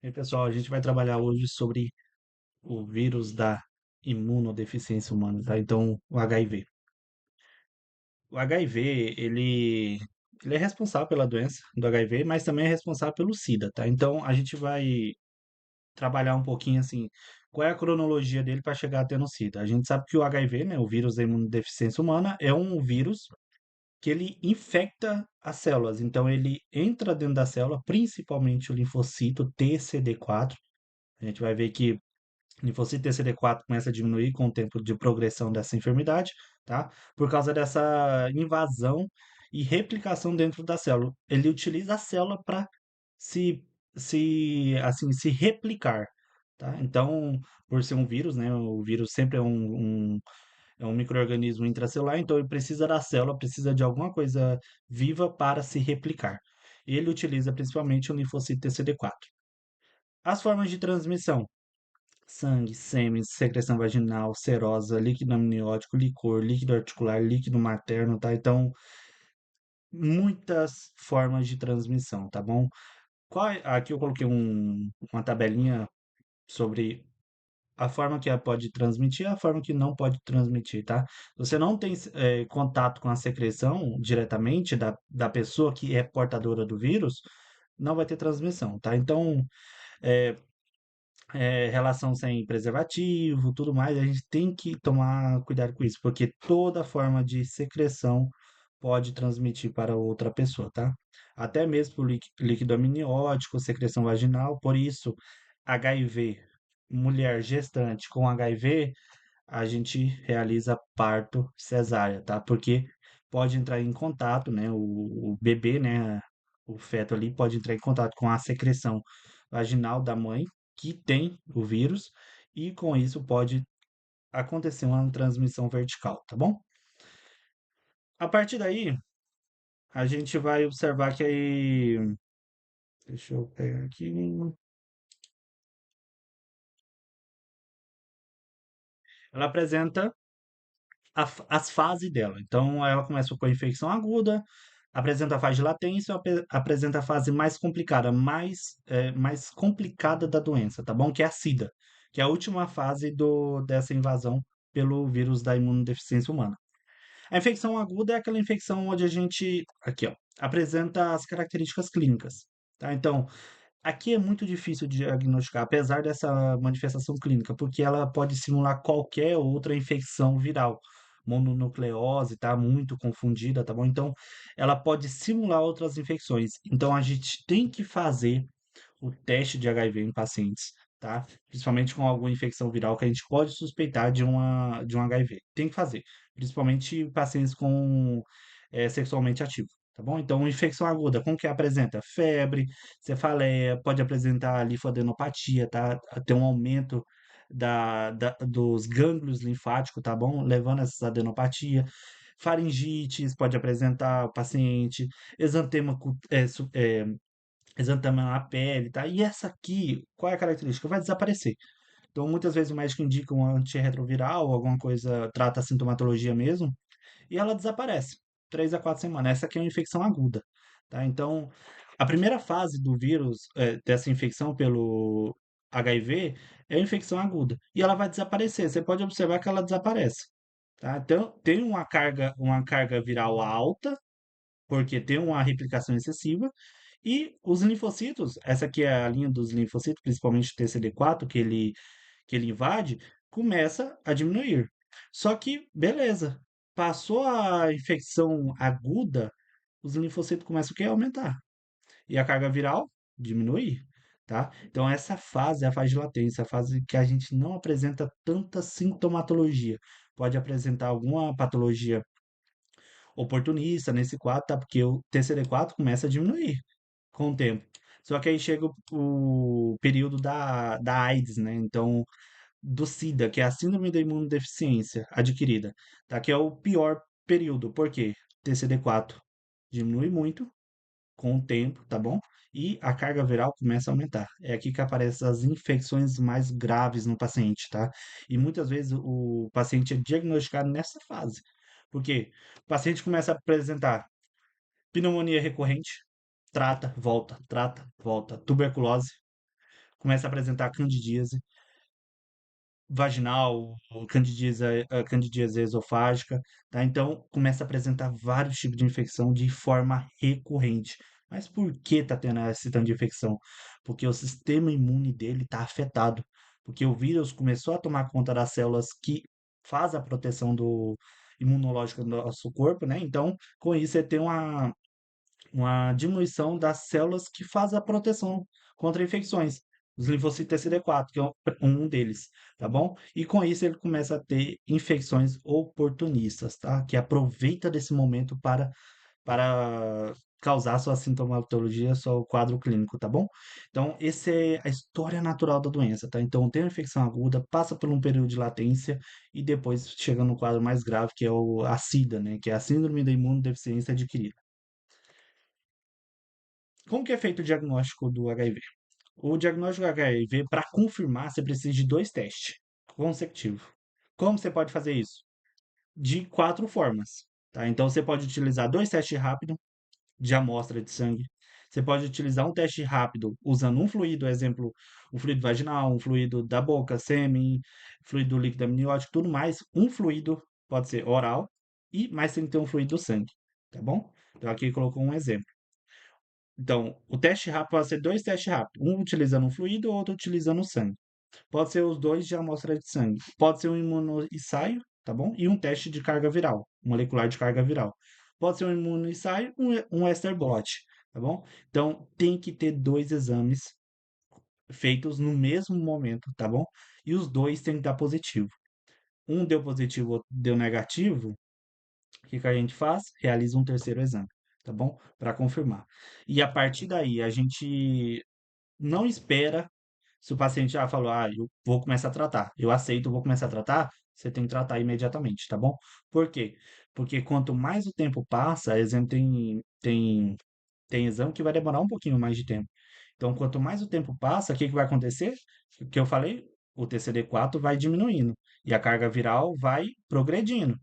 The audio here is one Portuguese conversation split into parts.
E aí, pessoal, a gente vai trabalhar hoje sobre o vírus da imunodeficiência humana, tá? Então, o HIV. O HIV, ele é responsável pela doença do HIV, mas também é responsável pelo SIDA, tá? Então, a gente vai trabalhar um pouquinho assim, qual é a cronologia dele para chegar até no SIDA. A gente sabe que o HIV, né, o vírus da imunodeficiência humana, é um vírus que ele infecta as células. Então, ele entra dentro da célula, principalmente o linfocito TCD4. A gente vai ver que linfocito TCD4 começa a diminuir com o tempo de progressão dessa enfermidade, tá? Por causa dessa invasão e replicação dentro da célula. Ele utiliza a célula para se, se replicar, tá? Então, por ser um vírus, né? O vírus sempre é um micro-organismo intracelular, então ele precisa da célula, precisa de alguma coisa viva para se replicar. Ele utiliza principalmente o linfocito TCD4. As formas de transmissão: sangue, sêmen, secreção vaginal, serosa, líquido amniótico, licor, líquido articular, líquido materno, tá? Então, muitas formas de transmissão, tá bom? Aqui eu coloquei uma tabelinha sobre a forma que ela pode transmitir e a forma que não pode transmitir, tá? Você não tem contato com a secreção diretamente da pessoa que é portadora do vírus, não vai ter transmissão, tá? Então, é, relação sem preservativo, tudo mais, a gente tem que tomar cuidado com isso, porque toda forma de secreção pode transmitir para outra pessoa, tá? Até mesmo por líquido amniótico, secreção vaginal, por isso, HIV, mulher gestante com HIV, a gente realiza parto cesárea, tá? Porque pode entrar em contato, né? O bebê, né? O feto ali pode entrar em contato com a secreção vaginal da mãe que tem o vírus e com isso pode acontecer uma transmissão vertical, tá bom? A partir daí, a gente vai observar que aí, deixa eu pegar aqui, ela apresenta as fases dela. Então, ela começa com a infecção aguda, apresenta a fase de latência, apresenta a fase mais complicada, mais complicada da doença, tá bom? Que é a SIDA, que é a última fase dessa invasão pelo vírus da imunodeficiência humana. A infecção aguda é aquela infecção onde a gente, aqui ó, apresenta as características clínicas, tá? Então, aqui é muito difícil de diagnosticar, apesar dessa manifestação clínica, porque ela pode simular qualquer outra infecção viral. Mononucleose, tá muito confundida, tá bom? Então, ela pode simular outras infecções. Então, a gente tem que fazer o teste de HIV em pacientes, tá? Principalmente com alguma infecção viral que a gente pode suspeitar de um HIV. Tem que fazer, principalmente pacientes com sexualmente ativos, tá bom? Então, infecção aguda, como que apresenta? Febre, cefaleia, pode apresentar linfadenopatia, tá? Ter um aumento dos gânglios linfáticos, tá bom? Levando a essa adenopatia. Faringites pode apresentar o paciente, exantema, exantema na pele, tá? E essa aqui, qual é a característica? Vai desaparecer. Então, muitas vezes o médico indica um antirretroviral, alguma coisa, trata a sintomatologia mesmo, e ela desaparece. 3 a 4 semanas. Essa aqui é uma infecção aguda, tá? Então, a primeira fase do vírus, dessa infecção pelo HIV, é a infecção aguda. E ela vai desaparecer. Você pode observar que ela desaparece, tá? Então, tem uma carga viral alta, porque tem uma replicação excessiva, e os linfocitos, essa aqui é a linha dos linfocitos, principalmente o TCD4, que ele invade, começa a diminuir. Só que, beleza, passou a infecção aguda, os linfocitos começam o quê? A aumentar. E a carga viral diminuir, tá? Então, essa fase é a fase de latência, a fase que a gente não apresenta tanta sintomatologia. Pode apresentar alguma patologia oportunista nesse quadro, tá? Porque o TCD4 começa a diminuir com o tempo. Só que aí chega o período da AIDS, né? Então, do SIDA, que é a síndrome da imunodeficiência adquirida, tá? Que é o pior período. Por quê? TCD4 diminui muito com o tempo, tá bom? E a carga viral começa a aumentar. É aqui que aparecem as infecções mais graves no paciente, tá? E muitas vezes o paciente é diagnosticado nessa fase. Porque o paciente começa a apresentar pneumonia recorrente, trata, volta, tuberculose. começa a apresentar candidíase vaginal, candidíase esofágica, tá? Então, começa a apresentar vários tipos de infecção de forma recorrente. Mas por que tá tendo esse tanto de infecção? Porque o sistema imune dele está afetado, porque o vírus começou a tomar conta das células que faz a proteção do imunológica do nosso corpo, né? Então, com isso, você tem uma diminuição das células que faz a proteção contra infecções, os linfócitos CD4, que é um deles, tá bom? E com isso ele começa a ter infecções oportunistas, tá? Que aproveita desse momento para causar sua sintomatologia, seu quadro clínico, tá bom? Então, essa é a história natural da doença, tá? Então, tem uma infecção aguda, passa por um período de latência e depois chega no quadro mais grave, que é a SIDA, né? Que é a Síndrome da Imunodeficiência Adquirida. Como que é feito o diagnóstico do HIV? O diagnóstico do HIV, para confirmar, você precisa de dois testes consecutivos. Como você pode fazer isso? De quatro formas, tá? Então, você pode utilizar dois testes rápidos de amostra de sangue. Você pode utilizar um teste rápido usando um fluido, exemplo, um fluido vaginal, um fluido da boca, sêmen, fluido líquido amniótico, tudo mais. Um fluido pode ser oral, mas tem que ter um fluido do sangue, tá bom? Então, aqui colocou um exemplo. Então, o teste rápido pode ser dois testes rápidos, um utilizando um fluido, outro utilizando o sangue. Pode ser os dois de amostra de sangue. Pode ser um imunoensaio, tá bom? E um teste de carga viral, molecular de carga viral. Pode ser um imunoensaio, um Ester blot, tá bom? Então, tem que ter dois exames feitos no mesmo momento, tá bom? E os dois têm que dar positivo. Um deu positivo, outro deu negativo, o que que a gente faz? Realiza um terceiro exame, tá bom? Para confirmar. E a partir daí, a gente não espera se o paciente já falou, eu vou começar a tratar, eu aceito, vou começar a tratar, você tem que tratar imediatamente, tá bom? Por quê? Porque quanto mais o tempo passa, exemplo, tem exame que vai demorar um pouquinho mais de tempo. Então, quanto mais o tempo passa, o que que vai acontecer? O que eu falei, o TCD4 vai diminuindo e a carga viral vai progredindo.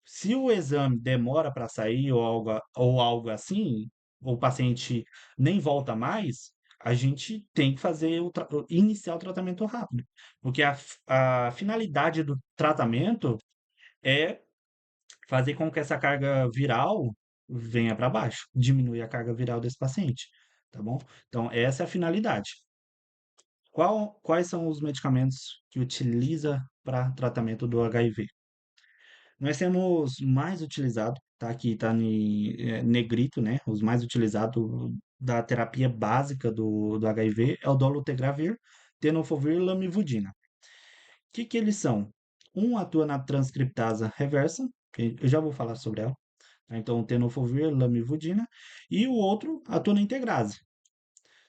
Se o exame demora para sair ou algo assim, ou o paciente nem volta mais, a gente tem que fazer iniciar o tratamento rápido, porque a finalidade do tratamento é fazer com que essa carga viral venha para baixo, diminuir a carga viral desse paciente, tá bom? Então, essa é a finalidade. Quais são os medicamentos que utiliza para tratamento do HIV? Nós temos mais utilizado, tá? Aqui está em negrito, né? Os mais utilizados da terapia básica do HIV é o dolutegravir, tenofovir e lamivudina. O que que eles são? Um atua na transcriptasa reversa, que eu já vou falar sobre ela, tá? Então, tenofovir, lamivudina, e o outro atua na integrase.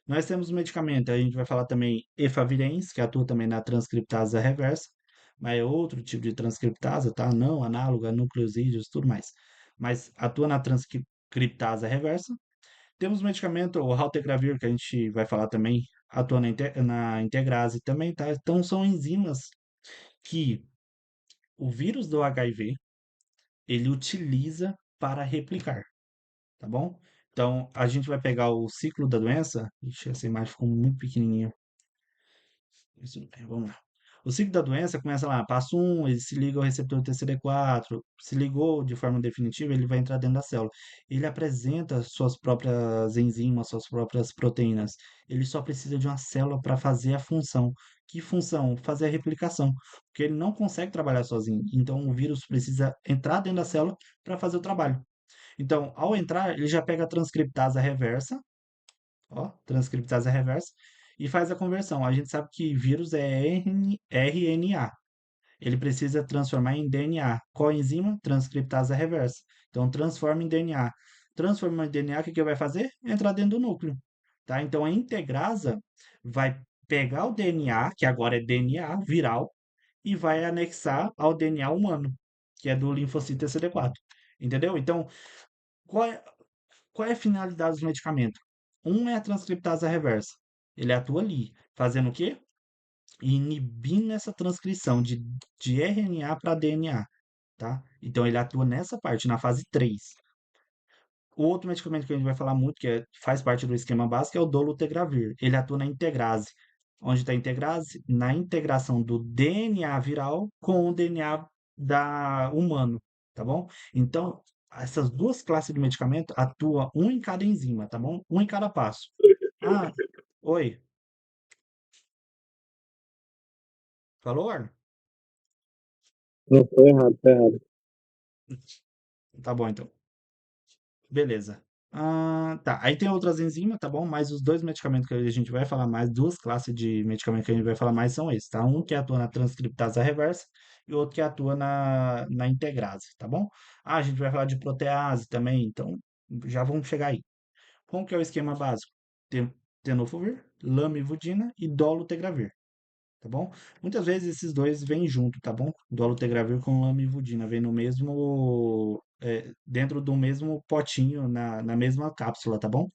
Nós temos um medicamento, a gente vai falar também efavirenz, que atua também na transcriptase reversa, mas é outro tipo de transcriptase, tá? Não análoga, nucleosídeos, tudo mais. Mas atua na transcriptase reversa. Temos o medicamento, o raltegravir, que a gente vai falar também, atua na integrase também, tá? Então são enzimas que o vírus do HIV, ele utiliza para replicar, tá bom? Então, a gente vai pegar o ciclo da doença. Ixi, essa imagem ficou muito pequenininha. Isso, vamos lá. O ciclo da doença começa lá, passo um, ele se liga ao receptor TCD4, se ligou de forma definitiva, ele vai entrar dentro da célula. Ele apresenta suas próprias enzimas, suas próprias proteínas. Ele só precisa de uma célula para fazer a função. Que função? Fazer a replicação. Porque ele não consegue trabalhar sozinho. Então, o vírus precisa entrar dentro da célula para fazer o trabalho. Então, ao entrar, ele já pega a transcriptase reversa, ó, transcriptase reversa, e faz a conversão. A gente sabe que vírus é RNA. Ele precisa transformar em DNA. Qual enzima? Transcriptase reversa. Então, transforma em DNA. Transforma em DNA, o que que vai fazer? Entrar dentro do núcleo. Tá? Então, a integrasa vai pegar o DNA, que agora é DNA viral, e vai anexar ao DNA humano, que é do linfocito CD4. Entendeu? Então, qual é, qual é a finalidade dos medicamentos? Um é a transcriptase reversa. Ele atua ali, fazendo o quê? Inibindo essa transcrição de RNA para DNA, tá? Então ele atua nessa parte, na fase 3. O outro medicamento que a gente vai falar muito, faz parte do esquema básico, é o dolutegravir. Ele atua na integrase. Onde está a integrase? Na integração do DNA viral com o DNA da humano, tá bom? Então, essas duas classes de medicamento atuam um em cada enzima, tá bom? Um em cada passo. Ah, oi, falou, Arno? Não, tô errado, tá errado. Tá bom, então. Beleza. Tá. Aí tem outras enzimas, tá bom? Mas os dois medicamentos que a gente vai falar mais, duas classes de medicamentos que a gente vai falar mais são esses, tá? Um que atua na transcriptase reversa e outro que atua na integrase, tá bom? Ah, a gente vai falar de protease também, então já vamos chegar aí. Como que é o esquema básico? Tenofovir, lamivudina e dolutegravir, tá bom? Muitas vezes esses dois vêm junto, tá bom? Dolutegravir com lamivudina, vem no mesmo, dentro do mesmo potinho, na mesma cápsula, tá bom?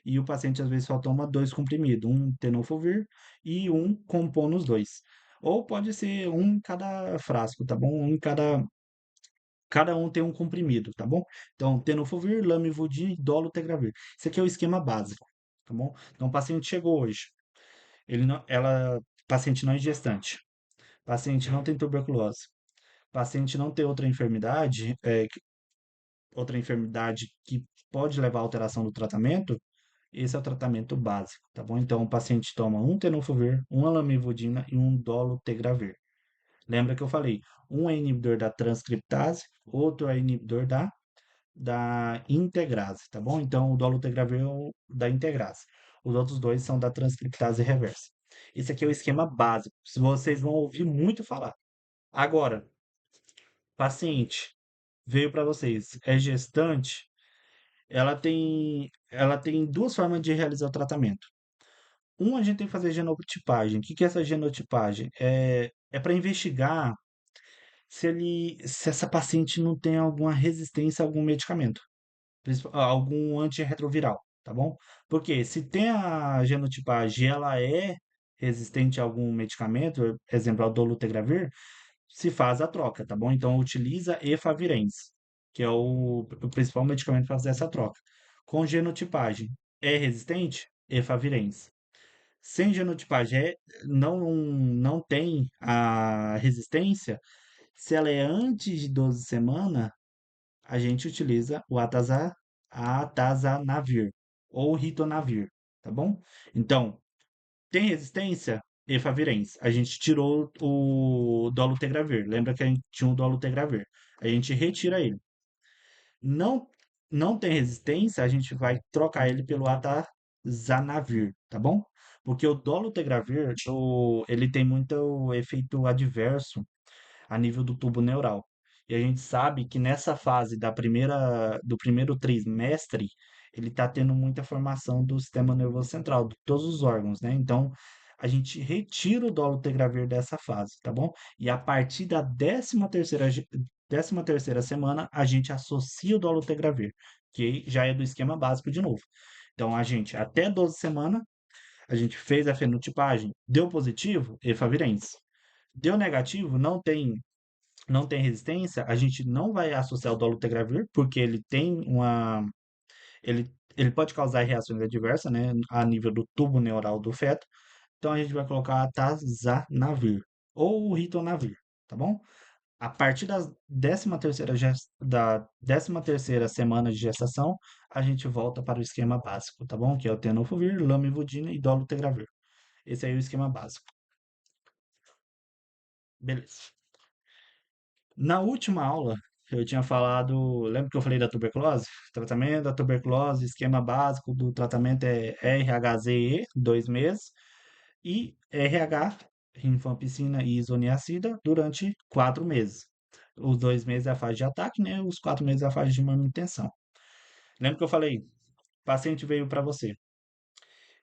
E o paciente às vezes só toma dois comprimidos, um tenofovir e um compondo os dois. Ou pode ser um em cada frasco, tá bom? Cada um tem um comprimido, tá bom? Então, tenofovir, lamivudina e dolutegravir. Esse aqui é o esquema básico, tá bom? Então, o paciente chegou hoje, paciente não é gestante, paciente não tem tuberculose, paciente não tem outra enfermidade que pode levar à alteração do tratamento, esse é o tratamento básico, tá bom? Então, o paciente toma um tenofovir, uma lamivudina e um dolutegravir. Lembra que eu falei, um é inibidor da transcriptase, outro é inibidor da integrase, tá bom? Então, o dolutegravir é o da integrase. Os outros dois são da transcriptase reversa. Esse aqui é o esquema básico. Se vocês vão ouvir muito falar. Agora, paciente veio para vocês, é gestante, ela tem duas formas de realizar o tratamento. A gente tem que fazer genotipagem. O que que é essa genotipagem? É para investigar se essa paciente não tem alguma resistência a algum medicamento. Algum antirretroviral, tá bom? Porque se tem a genotipagem e ela é resistente a algum medicamento, exemplo, ao dolutegravir, se faz a troca, tá bom? Então utiliza efavirenz, que é o principal medicamento para fazer essa troca. Com genotipagem é resistente? Efavirenz. Sem genotipagem não tem a resistência, se ela é antes de 12 semanas, a gente utiliza o atazanavir ou ritonavir, tá bom? Então, tem resistência? Efavirenz. A gente tirou o dolutegravir. Lembra que a gente tinha um dolutegravir. A gente retira ele. Não, não tem resistência, a gente vai trocar ele pelo atazanavir, tá bom? Porque o dolutegravir, ele tem muito efeito adverso a nível do tubo neural. E a gente sabe que nessa fase do primeiro trimestre, ele está tendo muita formação do sistema nervoso central, de todos os órgãos, né? Então, a gente retira o dolutegravir dessa fase, tá bom? E a partir da 13ª semana, a gente associa o dolutegravir, que já é do esquema básico de novo. Então, a gente, até 12 semanas, a gente fez a fenotipagem, deu positivo, efavirenz. Deu negativo, não tem resistência, a gente não vai associar o dolutegravir, porque ele pode causar reações adversas, né, a nível do tubo neural do feto. Então a gente vai colocar atazanavir ou ritonavir, tá bom? A partir da 13ª semana de gestação, a gente volta para o esquema básico, tá bom? Que é o tenofovir, lamivudina e dolutegravir. Esse aí é o esquema básico. Beleza. Na última aula, eu tinha falado. Lembra que eu falei da tuberculose? Tratamento da tuberculose, esquema básico do tratamento é RHZE, 2 meses, e RH, rifampicina e isoniazida, durante 4 meses. Os 2 meses é a fase de ataque, né? Os 4 meses é a fase de manutenção. Lembra que eu falei? O paciente veio para você.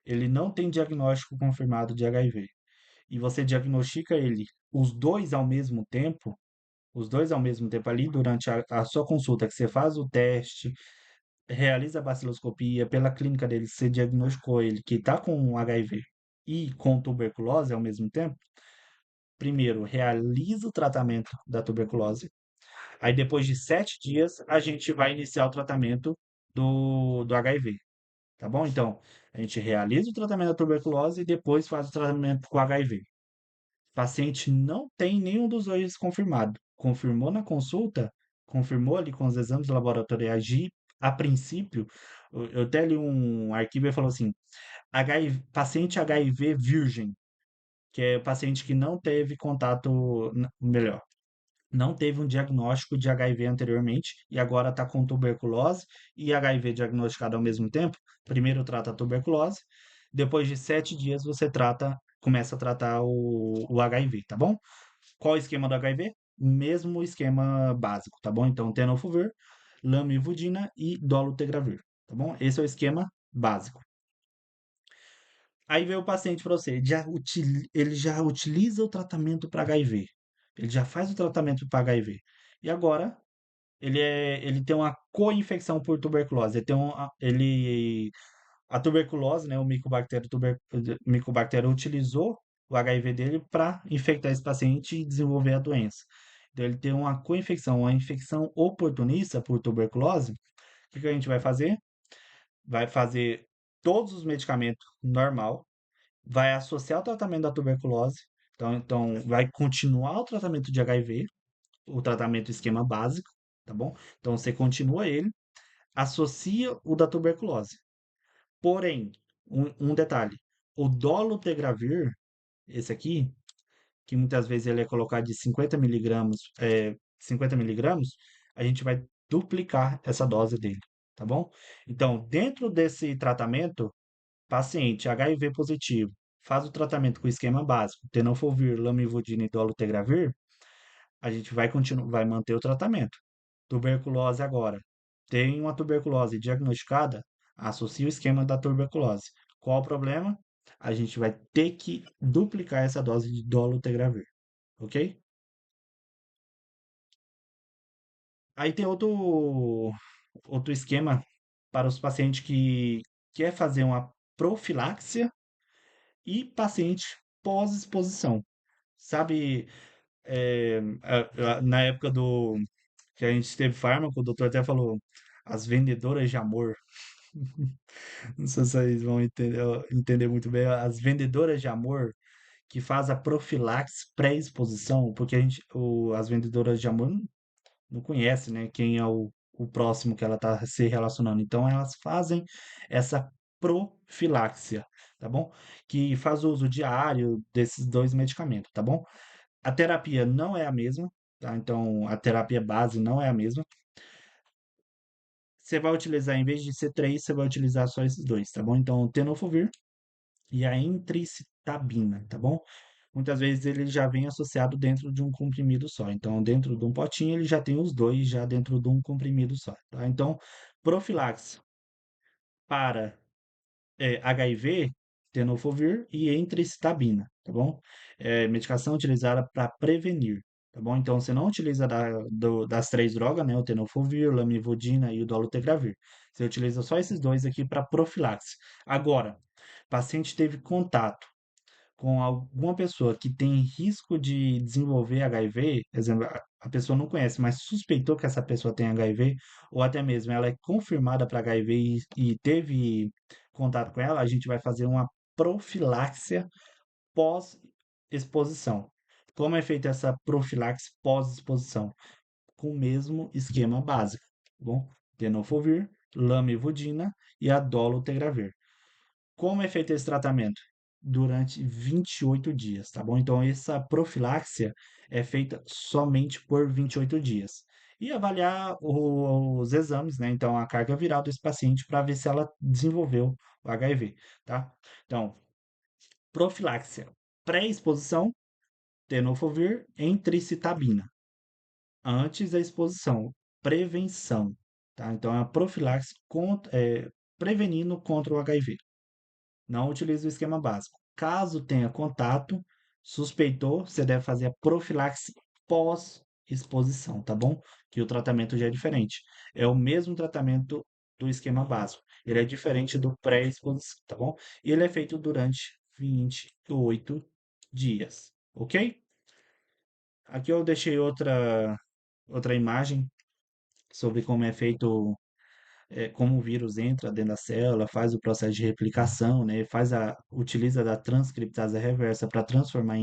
Ele não tem diagnóstico confirmado de HIV. E você diagnostica ele os dois ao mesmo tempo ali durante a sua consulta, que você faz o teste, realiza a baciloscopia, pela clínica dele, você diagnosticou ele que está com HIV e com tuberculose ao mesmo tempo, primeiro realiza o tratamento da tuberculose, aí depois de 7 dias a gente vai iniciar o tratamento do HIV. tá bom? Então, a gente realiza o tratamento da tuberculose e depois faz o tratamento com HIV. Paciente não tem nenhum dos dois confirmado. Confirmou na consulta, confirmou ali com os exames laboratoriais de, a princípio, eu até li um arquivo e falou assim, HIV, paciente HIV virgem, que é o paciente que não teve contato, melhor, não teve um diagnóstico de HIV anteriormente e agora está com tuberculose e HIV diagnosticado ao mesmo tempo. Primeiro trata a tuberculose, depois de 7 dias você começa a tratar o HIV, tá bom? Qual o esquema do HIV? Mesmo esquema básico, tá bom? Então, tenofovir, lamivudina e dolutegravir, tá bom? Esse é o esquema básico. Aí vem o paciente para você, ele já utiliza o tratamento para HIV, ele já faz o tratamento para HIV. E agora ele tem uma co-infecção por tuberculose. A tuberculose, né, o micobactério utilizou o HIV dele para infectar esse paciente e desenvolver a doença. Então ele tem uma co-infecção, uma infecção oportunista por tuberculose. O que que a gente vai fazer? Vai fazer todos os medicamentos normal, vai associar o tratamento da tuberculose, então vai continuar o tratamento de HIV, o tratamento esquema básico, tá bom? Então você continua ele, associa o da tuberculose. Porém, um detalhe, o dolutegravir, esse aqui, que muitas vezes ele é colocado de 50 miligramas, a gente vai duplicar essa dose dele, tá bom? Então, dentro desse tratamento, paciente HIV positivo, faz o tratamento com esquema básico, tenofovir, lamivudina e dolutegravir, a gente vai continuar, vai manter o tratamento. Tuberculose agora. Tem uma tuberculose diagnosticada, associa o esquema da tuberculose. Qual o problema? A gente vai ter que duplicar essa dose de dolutegravir, ok? Aí tem outro esquema para os pacientes que quer fazer uma profiláxia e paciente pós-exposição. Sabe, na época que a gente teve fármaco, o doutor até falou, as vendedoras de amor. Não sei se vocês vão entender muito bem. As vendedoras de amor que faz a profilaxe pré-exposição, porque as vendedoras de amor não conhecem, né, quem é o próximo que ela está se relacionando. Então, elas fazem essa profiláxia, tá bom? Que faz uso diário desses dois medicamentos, tá bom? A terapia não é a mesma, tá? Então, a terapia base não é a mesma. Você vai utilizar, em vez de ser três, você vai utilizar só esses dois, tá bom? Então, tenofovir e a entricitabina, tá bom? Muitas vezes ele já vem associado dentro de um comprimido só. Então, dentro de um potinho, ele já tem os dois já dentro de um comprimido só, tá? Então, profilaxe para HIV, tenofovir e entricitabina, tá bom? É medicação utilizada para prevenir, tá bom? Então, você não utiliza das três drogas, né? O tenofovir, lamivudina e o dolutegravir. Você utiliza só esses dois aqui para profilaxe. Agora, o paciente teve contato com alguma pessoa que tem risco de desenvolver HIV, por exemplo, a pessoa não conhece, mas suspeitou que essa pessoa tem HIV, ou até mesmo ela é confirmada para HIV e teve contato com ela, a gente vai fazer uma profiláxia pós-exposição. Como é feita essa profilaxia pós-exposição? Com o mesmo esquema básico, tá bom? Tenofovir, lamivudina e a dolutegravir. Como é feito esse tratamento? Durante 28 dias, tá bom? Então, essa profiláxia é feita somente por 28 dias. E avaliar os exames, né? Então, a carga viral desse paciente para ver se ela desenvolveu o HIV, tá? Então, profiláxia pré-exposição, tenofovir, entricitabina. Antes da exposição, prevenção, tá? Então, é a profiláxia prevenindo contra o HIV. Não utilize o esquema básico. Caso tenha contato, suspeitou, você deve fazer a profilaxe pós-exposição, tá bom? Que o tratamento já é diferente. É o mesmo tratamento do esquema básico. Ele é diferente do pré-exposição, tá bom? E ele é feito durante 28 dias, ok? Aqui eu deixei outra imagem sobre como é feito como o vírus entra dentro da célula, faz o processo de replicação, né? Utiliza da transcriptase reversa para transformar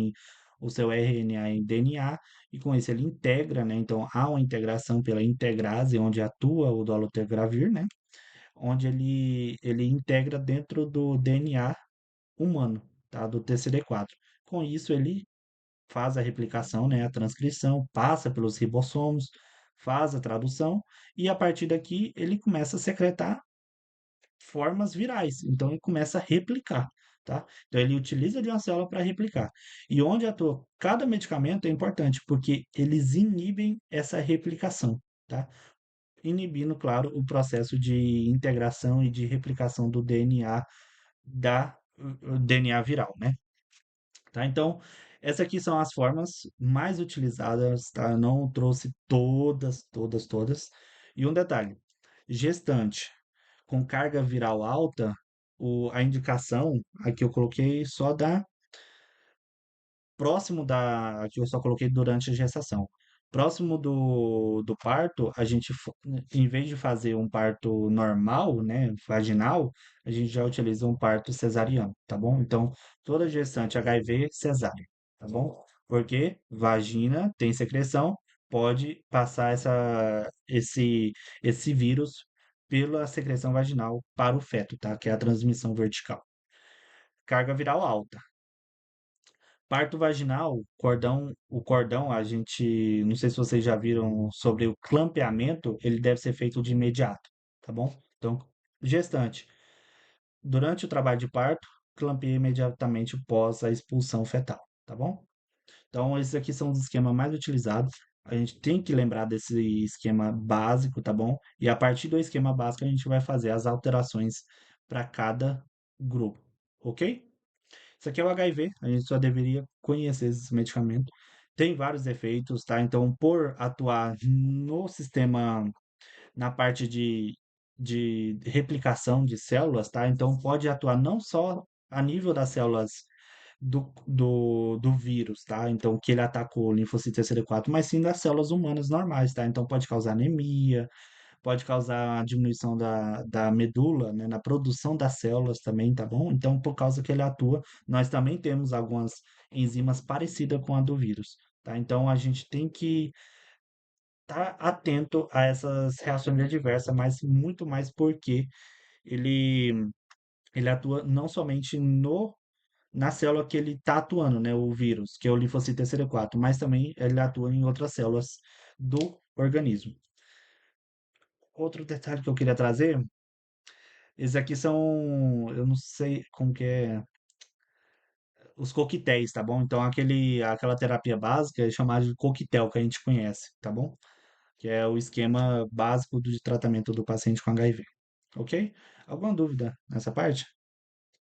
o seu RNA em DNA, e com isso ele integra, né? Então há uma integração pela integrase, onde atua o dolutegravir, né? Onde ele integra dentro do DNA humano, tá? Do TCD4. Com isso ele faz a replicação, né? A transcrição, passa pelos ribossomos, faz a tradução, e a partir daqui ele começa a secretar formas virais. Então ele começa a replicar, tá? Então ele utiliza de uma célula para replicar. E onde atua cada medicamento é importante, porque eles inibem essa replicação, tá? Inibindo, claro, o processo de integração e de replicação do DNA o DNA viral, né? Tá? Então, essas aqui são as formas mais utilizadas, tá? Eu não trouxe todas, todas, todas. E um detalhe, gestante com carga viral alta, a indicação, aqui eu coloquei só da próximo da, aqui eu só coloquei durante a gestação. Próximo do parto, em vez de fazer um parto normal, né, vaginal, a gente já utiliza um parto cesariano, tá bom? Então, toda gestante HIV cesárea, tá bom? Porque vagina tem secreção, pode passar esse vírus pela secreção vaginal para o feto, tá? Que é a transmissão vertical. Carga viral alta. Parto vaginal, o cordão, a gente, não sei se vocês já viram sobre o clampeamento, ele deve ser feito de imediato, tá bom? Então, gestante, durante o trabalho de parto, clampeia imediatamente pós a expulsão fetal, tá bom? Então, esses aqui são os esquemas mais utilizados. A gente tem que lembrar desse esquema básico, tá bom? E a partir do esquema básico, a gente vai fazer as alterações para cada grupo, ok? Isso aqui é o HIV, a gente só deveria conhecer esse medicamento. Tem vários efeitos, tá? Então, por atuar no sistema, na parte de replicação de células, tá? Então, pode atuar não só a nível das células do vírus, tá? Então, que ele atacou o linfocito CD4, mas sim das células humanas normais, tá? Então, pode causar anemia, pode causar a diminuição da medula, né, na produção das células também, tá bom? Então, por causa que ele atua, nós também temos algumas enzimas parecidas com a do vírus, tá? Então, a gente tem que estar atento a essas reações adversas, mas muito mais porque ele, ele atua não somente na célula que ele está atuando, né, o vírus, que é o linfocito CD4, mas também ele atua em outras células do organismo. Outro detalhe que eu queria trazer. Esses aqui são, eu não sei como que é, os coquetéis, tá bom? Então, aquela terapia básica é chamada de coquetel, que a gente conhece, tá bom? Que é o esquema básico de tratamento do paciente com HIV, ok? Alguma dúvida nessa parte?